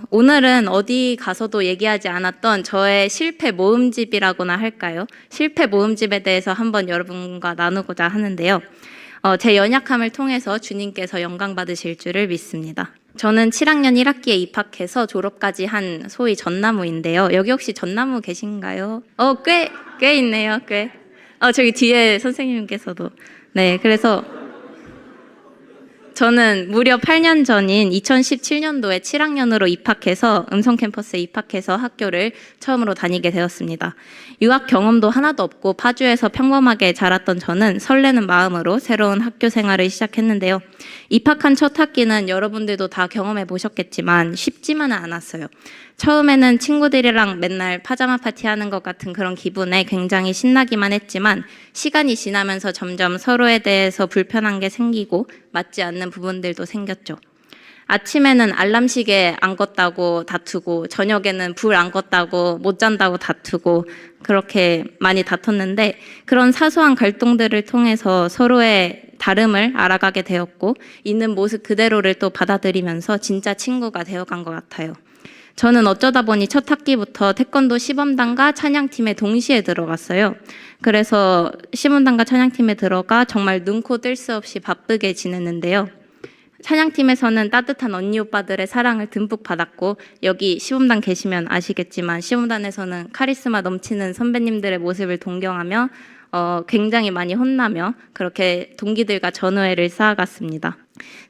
오늘은 어디 가서도 얘기하지 않았던 저의 실패 모음집이라고나 할까요? 실패 모음집에 대해서 한번 여러분과 나누고자 하는데요. 제 연약함을 통해서 주님께서 영광 받으실 줄을 믿습니다. 저는 7학년 1학기에 입학해서 졸업까지 한 소위 전나무인데요. 여기 혹시 전나무 계신가요? 꽤 있네요, 꽤. 저기 뒤에 선생님께서도. 네, 그래서 저는 무려 8년 전인 2017년도에 7학년으로 입학해서 음성 캠퍼스에 입학해서 학교를 처음으로 다니게 되었습니다. 유학 경험도 하나도 없고 파주에서 평범하게 자랐던 저는 설레는 마음으로 새로운 학교 생활을 시작했는데요. 입학한 첫 학기는 여러분들도 다 경험해 보셨겠지만 쉽지만은 않았어요. 처음에는 친구들이랑 맨날 파자마 파티하는 것 같은 그런 기분에 굉장히 신나기만 했지만 시간이 지나면서 점점 서로에 대해서 불편한 게 생기고 맞지 않는 부분들도 생겼죠. 아침에는 알람 시계 안 껐다고 다투고 저녁에는 불 안 껐다고 못 잔다고 다투고 그렇게 많이 다퉜는데 그런 사소한 갈등들을 통해서 서로의 다름을 알아가게 되었고 있는 모습 그대로를 또 받아들이면서 진짜 친구가 되어간 것 같아요. 저는 어쩌다 보니 첫 학기부터 태권도 시범단과 찬양팀에 동시에 들어갔어요. 그래서 시범단과 찬양팀에 들어가 정말 눈코 뜰 새 없이 바쁘게 지냈는데요. 찬양팀에서는 따뜻한 언니 오빠들의 사랑을 듬뿍 받았고 여기 시범단 계시면 아시겠지만 시범단에서는 카리스마 넘치는 선배님들의 모습을 동경하며 굉장히 많이 혼나며 그렇게 동기들과 전우애를 쌓아갔습니다.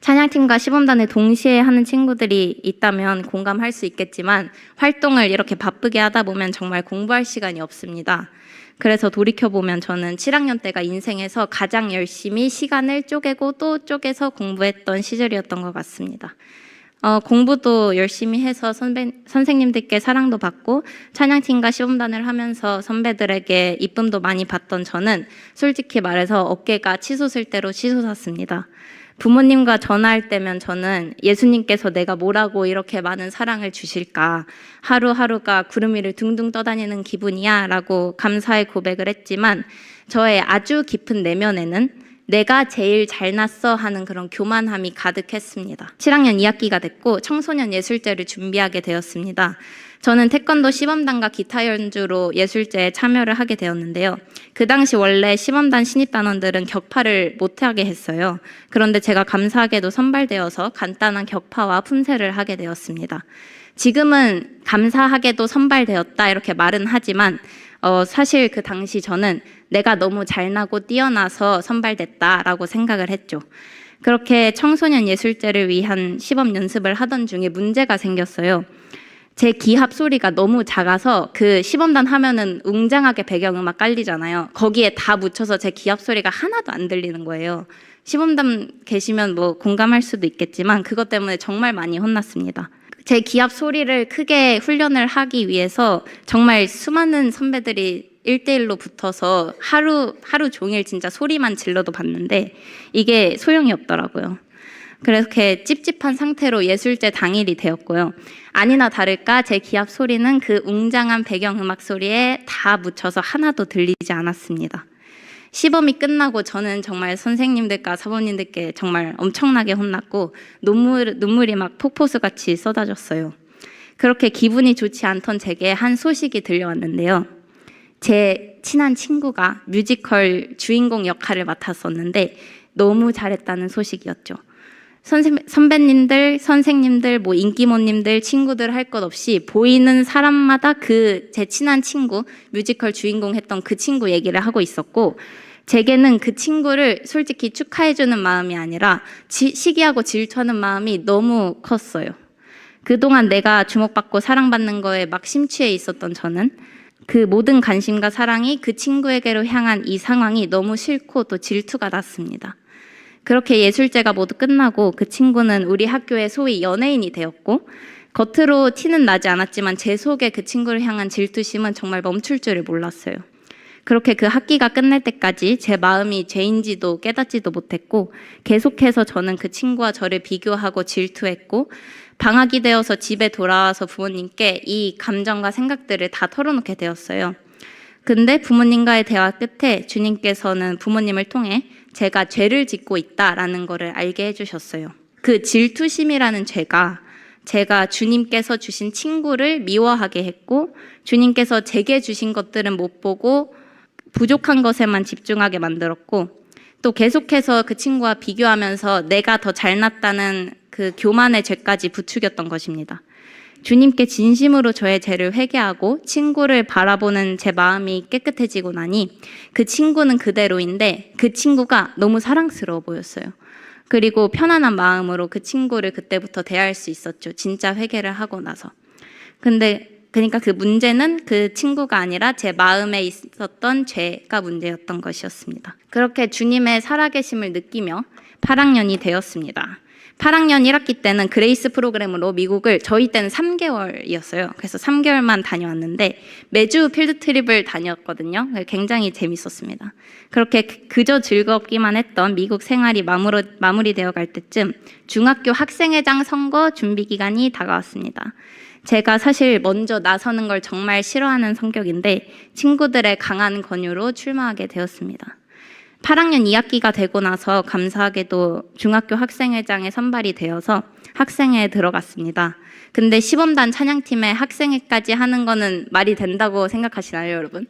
찬양팀과 시범단을 동시에 하는 친구들이 있다면 공감할 수 있겠지만 활동을 이렇게 바쁘게 하다 보면 정말 공부할 시간이 없습니다. 그래서 돌이켜보면 저는 7학년 때가 인생에서 가장 열심히 시간을 쪼개고 또 쪼개서 공부했던 시절이었던 것 같습니다. 공부도 열심히 해서 선생님들께 사랑도 받고 찬양팀과 시범단을 하면서 선배들에게 이쁨도 많이 받던 저는 솔직히 말해서 어깨가 치솟을 대로 치솟았습니다. 부모님과 전화할 때면 저는 예수님께서 내가 뭐라고 이렇게 많은 사랑을 주실까, 하루하루가 구름 위를 둥둥 떠다니는 기분이야 라고 감사의 고백을 했지만 저의 아주 깊은 내면에는 내가 제일 잘났어 하는 그런 교만함이 가득했습니다. 7학년 2학기가 됐고 청소년 예술제를 준비하게 되었습니다. 저는 태권도 시범단과 기타 연주로 예술제에 참여를 하게 되었는데요. 그 당시 원래 시범단 신입단원들은 격파를 못하게 했어요. 그런데 제가 감사하게도 선발되어서 간단한 격파와 품새를 하게 되었습니다. 지금은 감사하게도 선발되었다 이렇게 말은 하지만 사실 그 당시 저는 내가 너무 잘나고 뛰어나서 선발됐다라고 생각을 했죠. 그렇게 청소년 예술제를 위한 시범 연습을 하던 중에 문제가 생겼어요. 제 기합 소리가 너무 작아서 그 시범단 하면은 웅장하게 배경음악 깔리잖아요. 거기에 다 묻혀서 제 기합 소리가 하나도 안 들리는 거예요. 시범단 계시면 뭐 공감할 수도 있겠지만 그것 때문에 정말 많이 혼났습니다. 제 기합 소리를 크게 훈련을 하기 위해서 정말 수많은 선배들이 1대1로 붙어서 하루 종일 진짜 소리만 질러도 봤는데 이게 소용이 없더라고요. 그렇게 찝찝한 상태로 예술제 당일이 되었고요. 아니나 다를까 제 기합 소리는 그 웅장한 배경음악 소리에 다 묻혀서 하나도 들리지 않았습니다. 시범이 끝나고 저는 정말 선생님들과 사모님들께 정말 엄청나게 혼났고 눈물이 막 폭포수같이 쏟아졌어요. 그렇게 기분이 좋지 않던 제게 한 소식이 들려왔는데요. 제 친한 친구가 뮤지컬 주인공 역할을 맡았었는데 너무 잘했다는 소식이었죠. 선배님들, 선생님들, 뭐 인기모님들, 친구들 할 것 없이 보이는 사람마다 제 친한 친구, 뮤지컬 주인공 했던 그 친구 얘기를 하고 있었고 제게는 그 친구를 솔직히 축하해주는 마음이 아니라 시기하고 질투하는 마음이 너무 컸어요. 그동안 내가 주목받고 사랑받는 거에 막 심취해 있었던 저는 그 모든 관심과 사랑이 그 친구에게로 향한 이 상황이 너무 싫고 또 질투가 났습니다. 그렇게 예술제가 모두 끝나고 그 친구는 우리 학교의 소위 연예인이 되었고 겉으로 티는 나지 않았지만 제 속에 그 친구를 향한 질투심은 정말 멈출 줄을 몰랐어요. 그렇게 그 학기가 끝날 때까지 제 마음이 죄인지도 깨닫지도 못했고 계속해서 저는 그 친구와 저를 비교하고 질투했고 방학이 되어서 집에 돌아와서 부모님께 이 감정과 생각들을 다 털어놓게 되었어요. 근데 부모님과의 대화 끝에 주님께서는 부모님을 통해 제가 죄를 짓고 있다라는 거를 알게 해주셨어요. 그 질투심이라는 죄가 제가 주님께서 주신 친구를 미워하게 했고, 주님께서 제게 주신 것들은 못 보고 부족한 것에만 집중하게 만들었고, 또 계속해서 그 친구와 비교하면서 내가 더 잘났다는 그 교만의 죄까지 부추겼던 것입니다. 주님께 진심으로 저의 죄를 회개하고 친구를 바라보는 제 마음이 깨끗해지고 나니 그 친구는 그대로인데 그 친구가 너무 사랑스러워 보였어요. 그리고 편안한 마음으로 그 친구를 그때부터 대할 수 있었죠. 진짜 회개를 하고 나서. 그러니까 그 문제는 그 친구가 아니라 제 마음에 있었던 죄가 문제였던 것이었습니다. 그렇게 주님의 살아계심을 느끼며 8학년이 되었습니다. 8학년 1학기 때는 그레이스 프로그램으로 미국을 저희 때는 3개월이었어요. 그래서 3개월만 다녀왔는데 매주 필드 트립을 다녔거든요. 굉장히 재밌었습니다. 그렇게 그저 즐겁기만 했던 미국 생활이 마무리되어 갈 때쯤 중학교 학생회장 선거 준비 기간이 다가왔습니다. 제가 사실 먼저 나서는 걸 정말 싫어하는 성격인데 친구들의 강한 권유로 출마하게 되었습니다. 8학년 2학기가 되고 나서 감사하게도 중학교 학생회장에 선발이 되어서 학생회에 들어갔습니다. 근데 시범단 찬양팀에 학생회까지 하는 거는 말이 된다고 생각하시나요, 여러분?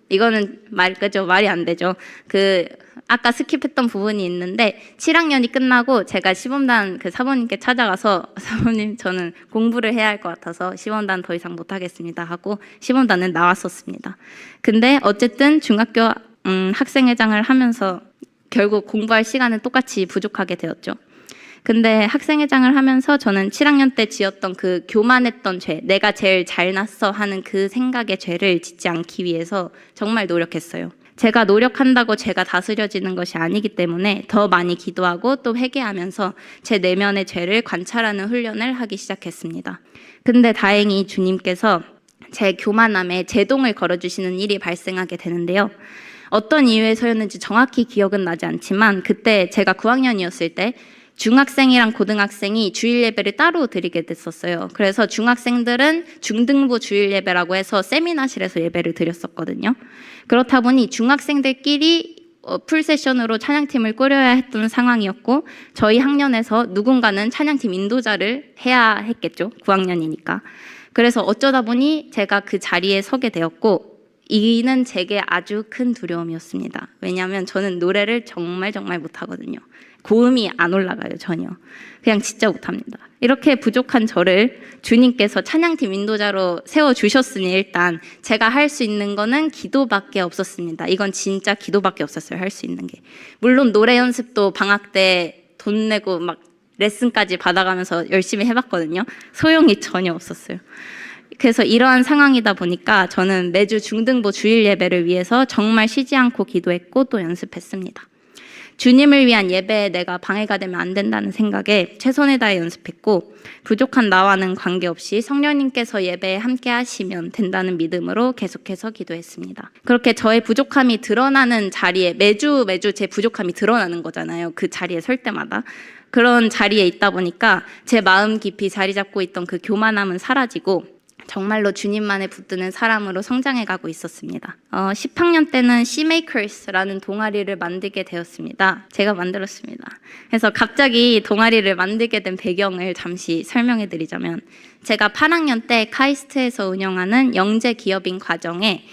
이거는 말이 안 되죠. 아까 스킵했던 부분이 있는데 7학년이 끝나고 제가 시범단 그 사모님께 찾아가서 사모님 저는 공부를 해야 할 것 같아서 시범단 더 이상 못하겠습니다 하고 시범단은 나왔었습니다. 근데 어쨌든 중학교 학생회장을 하면서 결국 공부할 시간은 똑같이 부족하게 되었죠. 근데 학생회장을 하면서 저는 7학년 때 지었던 그 교만했던 죄, 내가 제일 잘났어 하는 그 생각의 죄를 짓지 않기 위해서 정말 노력했어요. 제가 노력한다고 제가 다스려지는 것이 아니기 때문에 더 많이 기도하고 또 회개하면서 제 내면의 죄를 관찰하는 훈련을 하기 시작했습니다. 근데 다행히 주님께서 제 교만함에 제동을 걸어주시는 일이 발생하게 되는데요. 어떤 이유에서였는지 정확히 기억은 나지 않지만 그때 제가 9학년이었을 때 중학생이랑 고등학생이 주일 예배를 따로 드리게 됐었어요. 그래서 중학생들은 중등부 주일 예배라고 해서 세미나실에서 예배를 드렸었거든요. 그렇다 보니 중학생들끼리 풀세션으로 찬양팀을 꾸려야 했던 상황이었고 저희 학년에서 누군가는 찬양팀 인도자를 해야 했겠죠. 9학년이니까. 그래서 어쩌다 보니 제가 그 자리에 서게 되었고 이는 제게 아주 큰 두려움이었습니다. 왜냐하면 저는 노래를 정말 못하거든요. 고음이 안 올라가요, 전혀. 그냥 진짜 못합니다. 이렇게 부족한 저를 주님께서 찬양팀 인도자로 세워주셨으니 일단 제가 할 수 있는 거는 기도밖에 없었습니다. 이건 진짜 기도밖에 없었어요, 할 수 있는 게. 물론 노래 연습도 방학 때 돈 내고 막 레슨까지 받아가면서 열심히 해봤거든요. 소용이 전혀 없었어요. 그래서 이러한 상황이다 보니까 저는 매주 중등부 주일 예배를 위해서 정말 쉬지 않고 기도했고 또 연습했습니다. 주님을 위한 예배에 내가 방해가 되면 안 된다는 생각에 최선을 다해 연습했고 부족한 나와는 관계없이 성령님께서 예배에 함께 하시면 된다는 믿음으로 계속해서 기도했습니다. 그렇게 저의 부족함이 드러나는 자리에 매주 제 부족함이 드러나는 거잖아요. 그 자리에 설 때마다. 그런 자리에 있다 보니까 제 마음 깊이 자리 잡고 있던 그 교만함은 사라지고 정말로 주님만에 붙드는 사람으로 성장해가고 있었습니다. 10학년 때는 Cmakers라는 동아리를 만들게 되었습니다. 제가 만들었습니다. 그래서 갑자기 동아리를 만들게 된 배경을 잠시 설명해 드리자면 제가 8학년 때 카이스트에서 운영하는 영재 기업인 과정에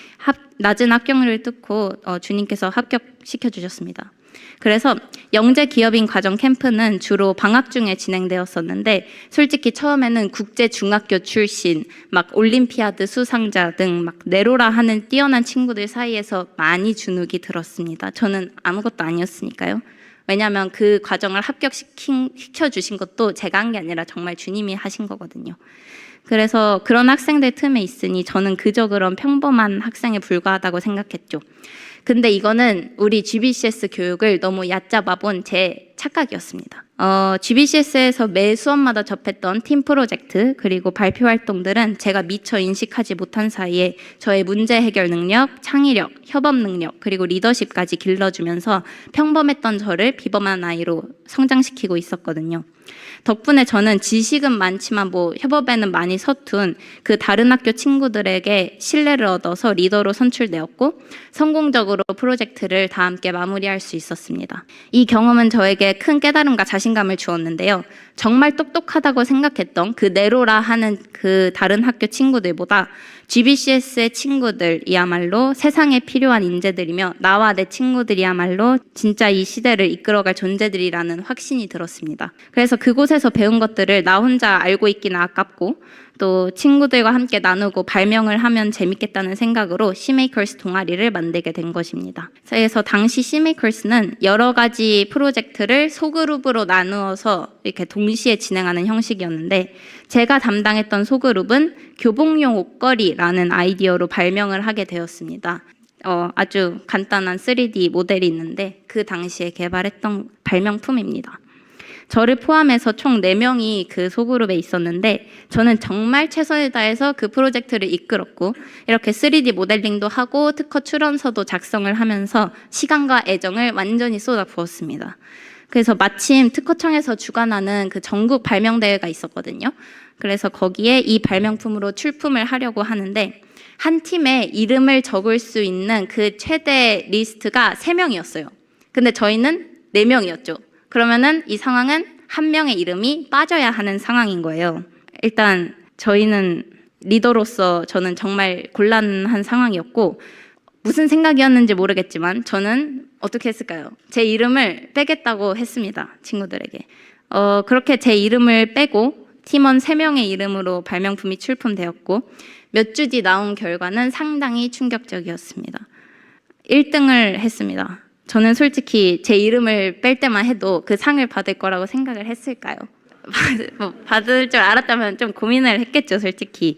낮은 합격률을 뚫고 주님께서 합격시켜 주셨습니다. 그래서 영재 기업인 과정 캠프는 주로 방학 중에 진행되었었는데 솔직히 처음에는 국제 중학교 출신, 막 올림피아드 수상자 등 막 내로라 하는 뛰어난 친구들 사이에서 많이 주눅이 들었습니다. 저는 아무것도 아니었으니까요. 왜냐하면 그 과정을 합격시켜 주신 것도 제가 한 게 아니라 정말 주님이 하신 거거든요. 그래서 그런 학생들 틈에 있으니 저는 그저 그런 평범한 학생에 불과하다고 생각했죠. 근데 이거는 우리 GBCS 교육을 너무 얕잡아 본 제 착각이었습니다. GBCS에서 매 수업마다 접했던 팀 프로젝트 그리고 발표 활동들은 제가 미처 인식하지 못한 사이에 저의 문제 해결 능력, 창의력, 협업 능력 그리고 리더십까지 길러주면서 평범했던 저를 비범한 아이로 성장시키고 있었거든요. 덕분에 저는 지식은 많지만 협업에는 많이 서툰 그 다른 학교 친구들에게 신뢰를 얻어서 리더로 선출되었고 성공적으로 프로젝트를 다 함께 마무리할 수 있었습니다. 이 경험은 저에게 큰 깨달음과 자신감을 주었는데요. 정말 똑똑하다고 생각했던 그 네로라 하는 그 다른 학교 친구들보다 GBCS의 친구들이야말로 세상에 필요한 인재들이며 나와 내 친구들이야말로 진짜 이 시대를 이끌어갈 존재들이라는 확신이 들었습니다. 그래서 그곳에서 배운 것들을 나 혼자 알고 있기는 아깝고 또 친구들과 함께 나누고 발명을 하면 재밌겠다는 생각으로 시메이커스 동아리를 만들게 된 것입니다. 그래서 당시 시메이커스는 여러 가지 프로젝트를 소그룹으로 나누어서 이렇게 동시에 진행하는 형식이었는데 제가 담당했던 소그룹은 교복용 옷걸이라는 아이디어로 발명을 하게 되었습니다. 아주 간단한 3D 모델이 있는데 그 당시에 개발했던 발명품입니다. 저를 포함해서 총 4명이 그 소그룹에 있었는데 저는 정말 최선을 다해서 그 프로젝트를 이끌었고 이렇게 3D 모델링도 하고 특허 출원서도 작성을 하면서 시간과 애정을 완전히 쏟아부었습니다. 그래서 마침 특허청에서 주관하는 그 전국 발명대회가 있었거든요. 그래서 거기에 이 발명품으로 출품을 하려고 하는데 한 팀에 이름을 적을 수 있는 그 최대 리스트가 3명이었어요. 근데 저희는 4명이었죠. 그러면은 이 상황은 한 명의 이름이 빠져야 하는 상황인 거예요. 일단 저희는 리더로서 저는 정말 곤란한 상황이었고 무슨 생각이었는지 모르겠지만 저는 어떻게 했을까요? 제 이름을 빼겠다고 했습니다. 친구들에게. 그렇게 제 이름을 빼고 팀원 3명의 이름으로 발명품이 출품되었고 몇 주 뒤 나온 결과는 상당히 충격적이었습니다. 1등을 했습니다. 저는 솔직히 제 이름을 뺄 때만 해도 그 상을 받을 거라고 생각을 했을까요? 받을 줄 알았다면 좀 고민을 했겠죠, 솔직히.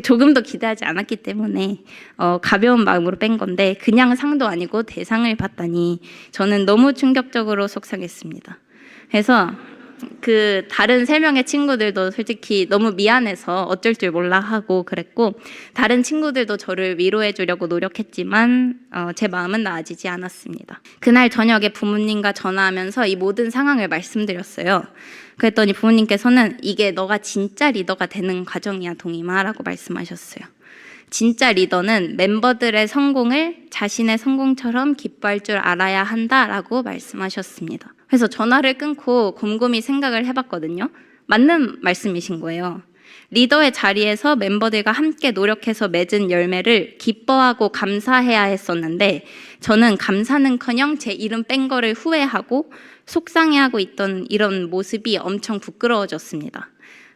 조금도 기대하지 않았기 때문에 가벼운 마음으로 뺀 건데 그냥 상도 아니고 대상을 받다니 저는 너무 충격적으로 속상했습니다. 그래서 그 다른 3명의 친구들도 솔직히 너무 미안해서 어쩔 줄 몰라 하고 그랬고 다른 친구들도 저를 위로해 주려고 노력했지만 제 마음은 나아지지 않았습니다. 그날 저녁에 부모님과 전화하면서 이 모든 상황을 말씀드렸어요. 그랬더니 부모님께서는 이게 너가 진짜 리더가 되는 과정이야 동임아 라고 말씀하셨어요. 진짜 리더는 멤버들의 성공을 자신의 성공처럼 기뻐할 줄 알아야 한다라고 말씀하셨습니다. 그래서 전화를 끊고 곰곰이 생각을 해봤거든요. 맞는 말씀이신 거예요. 리더의 자리에서 멤버들과 함께 노력해서 맺은 열매를 기뻐하고 감사해야 했었는데 저는 감사는커녕 제 이름 뺀 거를 후회하고 속상해하고 있던 이런 모습이 엄청 부끄러워졌습니다.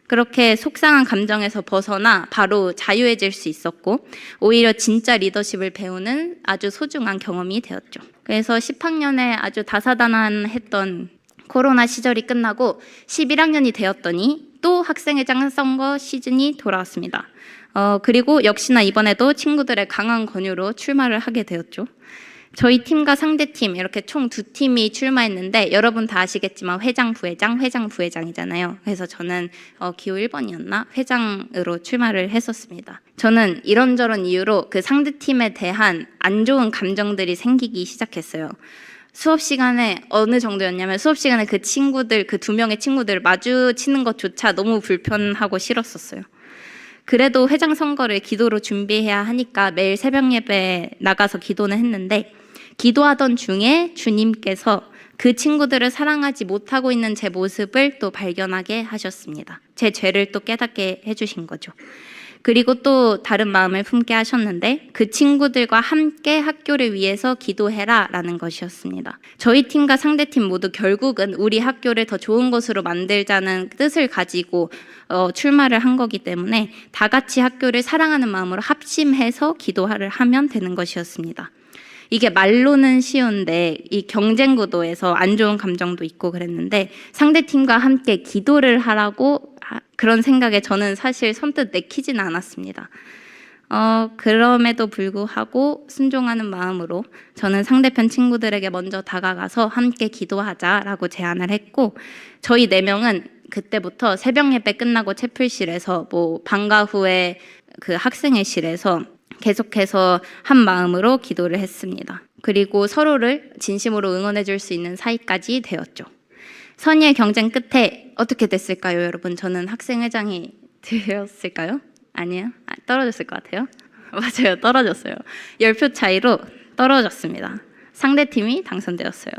그렇게 속상한 감정에서 벗어나 바로 자유해질 수 있었고 오히려 진짜 리더십을 배우는 아주 소중한 경험이 되었죠. 그래서 10학년에 아주 다사다난했던 코로나 시절이 끝나고 11학년이 되었더니 또 학생회장 선거 시즌이 돌아왔습니다. 그리고 역시나 이번에도 친구들의 강한 권유로 출마를 하게 되었죠. 저희 팀과 상대팀 이렇게 총 2팀이 출마했는데 여러분 다 아시겠지만 회장, 부회장, 회장, 부회장이잖아요. 그래서 저는 기호 1번이었나? 회장으로 출마를 했었습니다. 저는 이런저런 이유로 그 상대팀에 대한 안 좋은 감정들이 생기기 시작했어요. 수업 시간에 어느 정도였냐면 수업 시간에 그 친구들, 그 2명의 친구들을 마주치는 것조차 너무 불편하고 싫었었어요. 그래도 회장 선거를 기도로 준비해야 하니까 매일 새벽 예배에 나가서 기도는 했는데 기도하던 중에 주님께서 그 친구들을 사랑하지 못하고 있는 제 모습을 또 발견하게 하셨습니다. 제 죄를 또 깨닫게 해주신 거죠. 그리고 또 다른 마음을 품게 하셨는데 그 친구들과 함께 학교를 위해서 기도해라 라는 것이었습니다. 저희 팀과 상대팀 모두 결국은 우리 학교를 더 좋은 곳으로 만들자는 뜻을 가지고 출마를 한 거기 때문에 다 같이 학교를 사랑하는 마음으로 합심해서 기도를 하면 되는 것이었습니다. 이게 말로는 쉬운데 이 경쟁 구도에서 안 좋은 감정도 있고 그랬는데 상대팀과 함께 기도를 하라고 그런 생각에 저는 사실 선뜻 내키지는 않았습니다. 그럼에도 불구하고 순종하는 마음으로 저는 상대편 친구들에게 먼저 다가가서 함께 기도하자라고 제안을 했고 저희 4명은 그때부터 새벽 예배 끝나고 채플실에서 방과 후에 그 학생회실에서 계속해서 한 마음으로 기도를 했습니다. 그리고 서로를 진심으로 응원해 줄 수 있는 사이까지 되었죠. 선의의 경쟁 끝에 어떻게 됐을까요, 여러분? 저는 학생회장이 되었을까요? 아니요. 떨어졌을 것 같아요. 맞아요. 떨어졌어요. 10표 차이로 떨어졌습니다. 상대팀이 당선되었어요.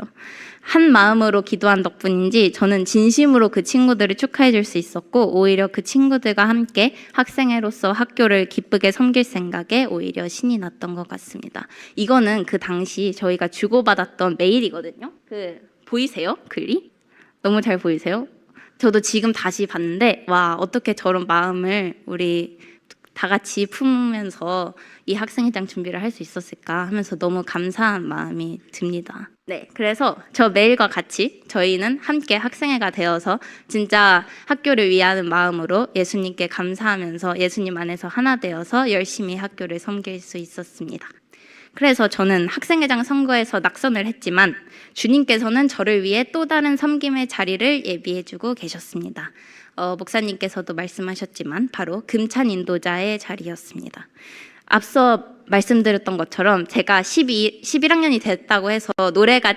한 마음으로 기도한 덕분인지 저는 진심으로 그 친구들을 축하해 줄 수 있었고 오히려 그 친구들과 함께 학생회로서 학교를 기쁘게 섬길 생각에 오히려 신이 났던 것 같습니다. 이거는 그 당시 저희가 주고받았던 메일이거든요. 보이세요? 글이? 너무 잘 보이세요? 저도 지금 다시 봤는데 와, 어떻게 저런 마음을 우리 다 같이 품으면서 이 학생회장 준비를 할 수 있었을까 하면서 너무 감사한 마음이 듭니다. 네, 그래서 저 메일과 같이 저희는 함께 학생회가 되어서 진짜 학교를 위하는 마음으로 예수님께 감사하면서 예수님 안에서 하나 되어서 열심히 학교를 섬길 수 있었습니다. 그래서 저는 학생회장 선거에서 낙선을 했지만 주님께서는 저를 위해 또 다른 섬김의 자리를 예비해주고 계셨습니다. 목사님께서도 말씀하셨지만 바로 금찬 인도자의 자리였습니다. 앞서 말씀드렸던 것처럼 제가 11학년이 됐다고 해서 노래가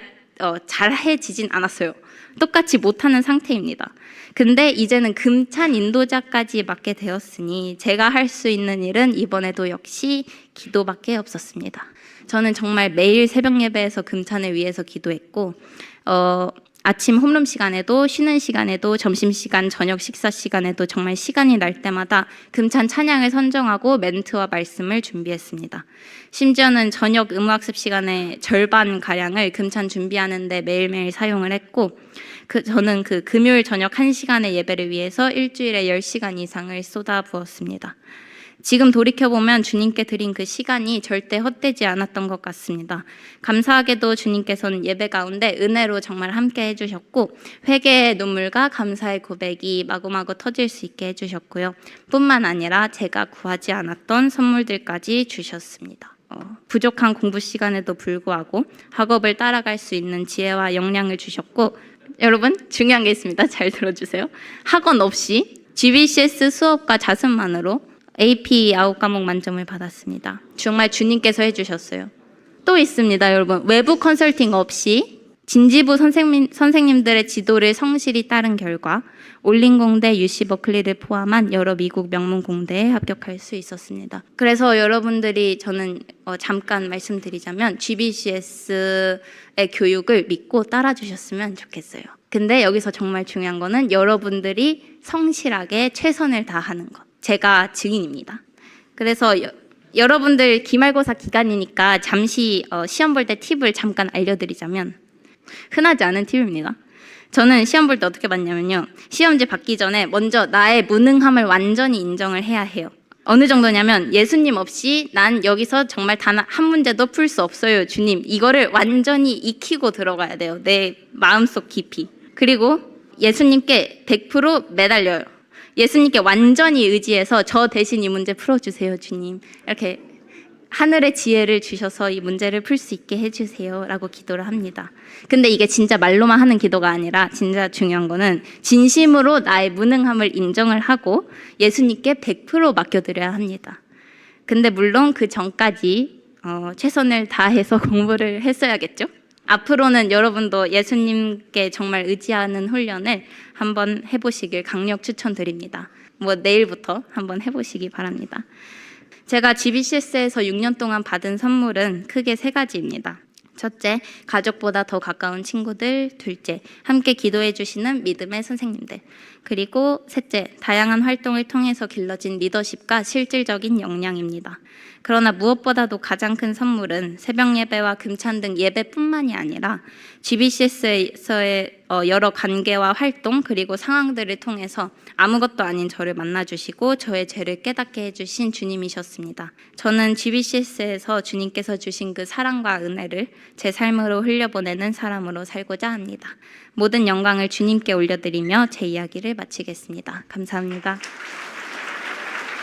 잘해지진 않았어요. 똑같이 못하는 상태입니다. 근데 이제는 금찬 인도자까지 맡게 되었으니 제가 할 수 있는 일은 이번에도 역시 기도밖에 없었습니다. 저는 정말 매일 새벽 예배에서 금찬을 위해서 기도했고 아침 홈룸 시간에도 쉬는 시간에도 점심시간, 저녁 식사 시간에도 정말 시간이 날 때마다 금찬 찬양을 선정하고 멘트와 말씀을 준비했습니다. 심지어는 저녁 음악습 시간의 절반가량을 금찬 준비하는데 매일매일 사용을 했고 저는 그 금요일 저녁 1시간의 예배를 위해서 일주일에 10시간 이상을 쏟아부었습니다. 지금 돌이켜보면 주님께 드린 그 시간이 절대 헛되지 않았던 것 같습니다. 감사하게도 주님께서는 예배 가운데 은혜로 정말 함께 해주셨고 회개의 눈물과 감사의 고백이 마구마구 터질 수 있게 해주셨고요. 뿐만 아니라 제가 구하지 않았던 선물들까지 주셨습니다. 부족한 공부 시간에도 불구하고 학업을 따라갈 수 있는 지혜와 역량을 주셨고 여러분 중요한 게 있습니다. 잘 들어주세요. 학원 없이 GBCS 수업과 자습만으로 AP 9과목 만점을 받았습니다. 정말 주님께서 해주셨어요. 또 있습니다, 여러분. 외부 컨설팅 없이 진지부 선생님들의 지도를 성실히 따른 결과 올린공대, UC 버클리를 포함한 여러 미국 명문 공대에 합격할 수 있었습니다. 그래서 여러분들이 저는 잠깐 말씀드리자면 GBCS의 교육을 믿고 따라주셨으면 좋겠어요. 근데 여기서 정말 중요한 거는 여러분들이 성실하게 최선을 다하는 것. 제가 증인입니다. 그래서 여러분들 기말고사 기간이니까 잠시 시험 볼 때 팁을 잠깐 알려드리자면 흔하지 않은 팁입니다. 저는 시험 볼 때 어떻게 봤냐면요. 시험지 받기 전에 먼저 나의 무능함을 완전히 인정을 해야 해요. 어느 정도냐면 예수님 없이 난 여기서 정말 단 한 문제도 풀 수 없어요. 주님, 이거를 완전히 익히고 들어가야 돼요. 내 마음속 깊이. 그리고 예수님께 100% 매달려요. 예수님께 완전히 의지해서 저 대신 이 문제 풀어주세요, 주님. 이렇게 하늘의 지혜를 주셔서 이 문제를 풀 수 있게 해주세요 라고 기도를 합니다. 근데 이게 진짜 말로만 하는 기도가 아니라 진짜 중요한 거는 진심으로 나의 무능함을 인정을 하고 예수님께 100% 맡겨드려야 합니다. 근데 물론 그 전까지 최선을 다해서 공부를 했어야겠죠? 앞으로는 여러분도 예수님께 정말 의지하는 훈련을 한번 해보시길 강력 추천드립니다. 내일부터 한번 해보시기 바랍니다. 제가 GBCS에서 6년 동안 받은 선물은 크게 3가지입니다. 첫째, 가족보다 더 가까운 친구들. 둘째, 함께 기도해 주시는 믿음의 선생님들. 그리고 셋째, 다양한 활동을 통해서 길러진 리더십과 실질적인 역량입니다. 그러나 무엇보다도 가장 큰 선물은 새벽 예배와 금찬 등 예배뿐만이 아니라 GBCS에서의 여러 관계와 활동 그리고 상황들을 통해서 아무것도 아닌 저를 만나주시고 저의 죄를 깨닫게 해주신 주님이셨습니다. 저는 GBCS에서 주님께서 주신 그 사랑과 은혜를 제 삶으로 흘려보내는 사람으로 살고자 합니다. 모든 영광을 주님께 올려드리며 제 이야기를 마치겠습니다. 감사합니다.